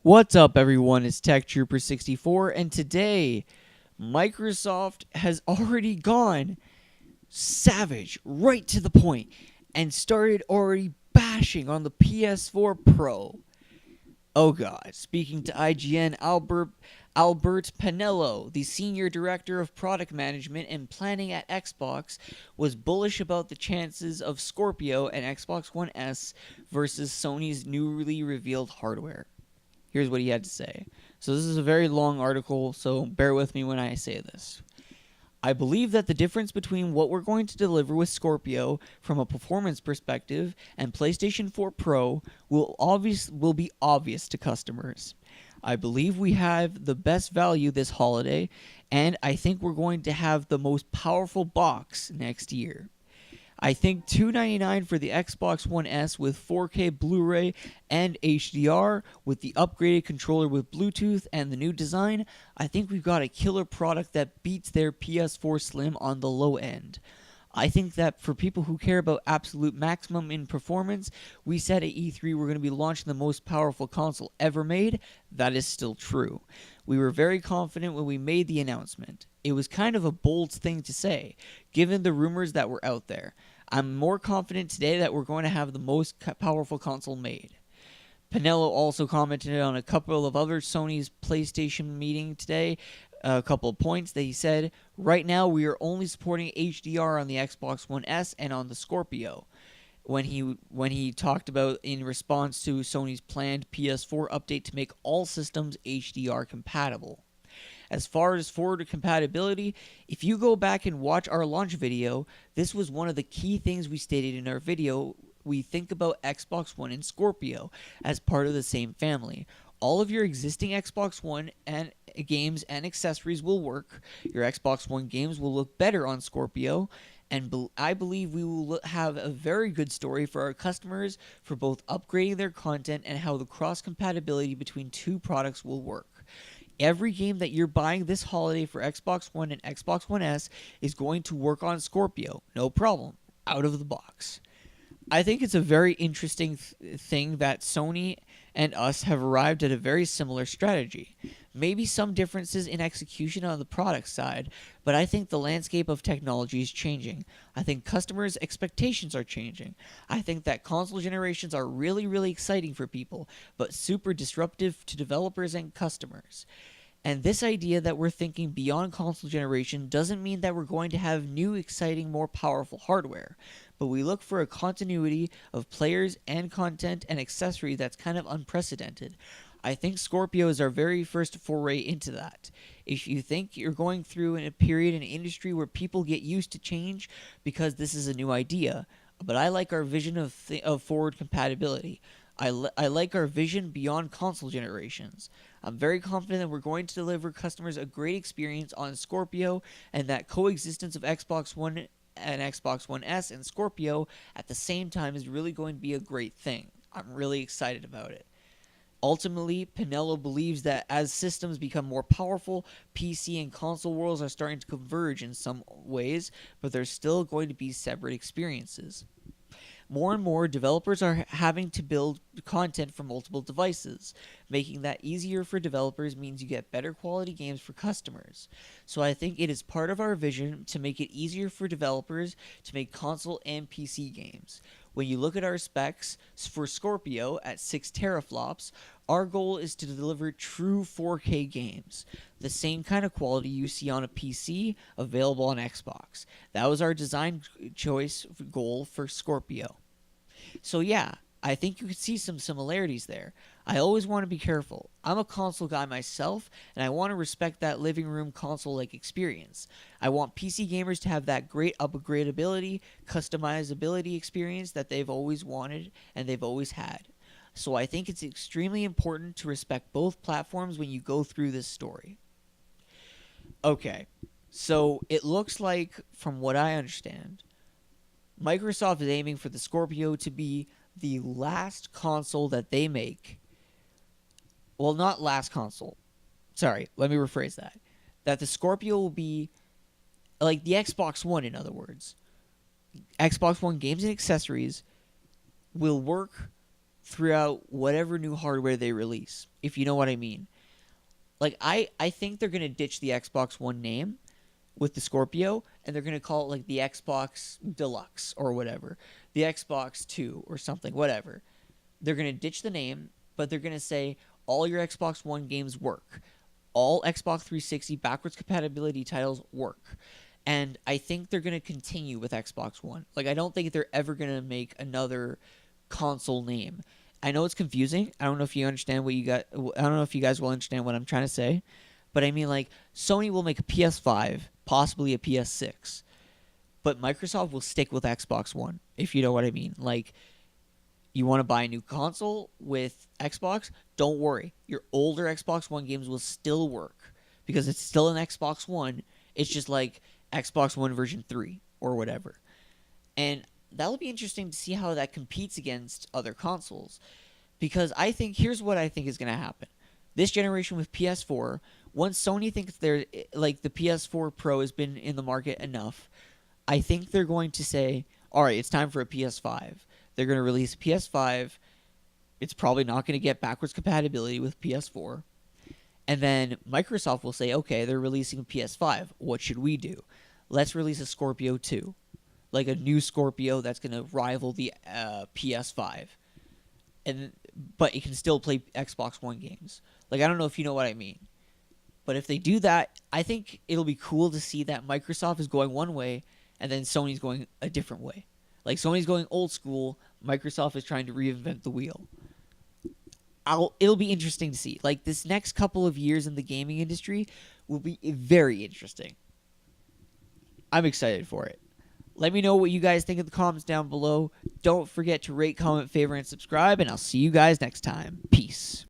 What's up, everyone? It's Tech Trooper 64, and today Microsoft has already gone savage, right to the point, and started already bashing on the PS4 Pro. Oh god, speaking to IGN, Albert Pinello, the senior director of product management and planning at Xbox, was bullish about the chances of Scorpio and Xbox One S versus Sony's newly revealed hardware. Here's what he had to say. So this is a very long article, so bear with me when I say this. I believe that the difference between what we're going to deliver with Scorpio from a performance perspective and PlayStation 4 Pro will be obvious to customers. I believe we have the best value this holiday, and I think we're going to have the most powerful box next year. I think $299 for the Xbox One S with 4K Blu-ray and HDR with the upgraded controller with Bluetooth and the new design, I think we've got a killer product that beats their PS4 Slim on the low end. I think that for people who care about absolute maximum in performance, we said at E3 we're going to be launching the most powerful console ever made. That is still true. We were very confident when we made the announcement. It was kind of a bold thing to say, given the rumors that were out there. I'm more confident today that we're going to have the most powerful console made. Pinello also commented on a couple of other Sony's PlayStation meeting today, a couple of points that he said. Right now, we are only supporting HDR on the Xbox One S and on the Scorpio. When he talked about in response to Sony's planned PS4 update to make all systems HDR compatible. As far as forward compatibility, if you go back and watch our launch video, this was one of the key things we stated in our video. We think about Xbox One and Scorpio as part of the same family. All of your existing Xbox One and games and accessories will work. Your Xbox One games will look better on Scorpio, and I believe we will have a very good story for our customers for both upgrading their content and how the cross-compatibility between two products will work. Every game that you're buying this holiday for Xbox One and Xbox One S is going to work on Scorpio. No problem. Out of the box. I think it's a very interesting thing that Sony and us have arrived at a very similar strategy. Maybe some differences in execution on the product side, but I think the landscape of technology is changing. I think customers' expectations are changing. I think that console generations are really, really exciting for people, but super disruptive to developers and customers. And this idea that we're thinking beyond console generation doesn't mean that we're going to have new, exciting, more powerful hardware. But we look for a continuity of players and content and accessory that's kind of unprecedented. I think Scorpio is our very first foray into that. If you think you're going through a period in an industry where people get used to change because this is a new idea, but I like our vision of forward compatibility. I like our vision beyond console generations. I'm very confident that we're going to deliver customers a great experience on Scorpio, and that coexistence of Xbox One and Xbox One S and Scorpio at the same time is really going to be a great thing. I'm really excited about it. Ultimately, Pinello believes that as systems become more powerful, PC and console worlds are starting to converge in some ways, but there's still going to be separate experiences. More and more, developers are having to build content for multiple devices. Making that easier for developers means you get better quality games for customers. So I think it is part of our vision to make it easier for developers to make console and PC games. When you look at our specs for Scorpio at 6 teraflops, our goal is to deliver true 4K games. The same kind of quality you see on a PC available on Xbox. That was our design choice goal for Scorpio. So yeah, I think you could see some similarities there. I always want to be careful. I'm a console guy myself, and I want to respect that living room console-like experience. I want PC gamers to have that great upgradability, customizability experience that they've always wanted and they've always had. So I think it's extremely important to respect both platforms when you go through this story. Okay, so it looks like, from what I understand, Microsoft is aiming for the Scorpio to be the last console that they make. Well, not last console. Sorry, let me rephrase that. That the Scorpio will be like the Xbox One, in other words. Xbox One games and accessories will work throughout whatever new hardware they release, if you know what I mean. Like I think they're gonna ditch the Xbox One name with the Scorpio, and they're gonna call it like the Xbox Deluxe or whatever, the Xbox Two or something, whatever. They're gonna ditch the name, but they're gonna say all your Xbox One games work, all Xbox 360 backwards compatibility titles work. And I think they're going to continue with Xbox One. Like, I don't think they're ever going to make another console name. I know it's confusing. I don't know if you understand what you got. I don't know if you guys will understand what I'm trying to say. But I mean, like, Sony will make a PS5, possibly a PS6. But Microsoft will stick with Xbox One, if you know what I mean. Like, you want to buy a new console with Xbox? Don't worry. Your older Xbox One games will still work because it's still an Xbox One. It's just like Xbox One version 3 or whatever. And that'll be interesting to see how that competes against other consoles. Because I think, here's what I think is going to happen. This generation with PS4, once Sony thinks they're, like, the PS4 Pro has been in the market enough, I think they're going to say, all right, it's time for a PS5. They're going to release a PS5. It's probably not going to get backwards compatibility with PS4. And then Microsoft will say, okay, they're releasing a PS5. What should we do? Let's release a Scorpio 2. Like a new Scorpio that's going to rival the PS5. But it can still play Xbox One games. Like, I don't know if you know what I mean. But if they do that, I think it'll be cool to see that Microsoft is going one way and then Sony's going a different way. Like, Sony's going old school. Microsoft is trying to reinvent the wheel. It'll be interesting to see. Like, this next couple of years in the gaming industry will be very interesting. I'm excited for it. Let me know what you guys think in the comments down below. Don't forget to rate, comment, favorite, and subscribe, and I'll see you guys next time. Peace.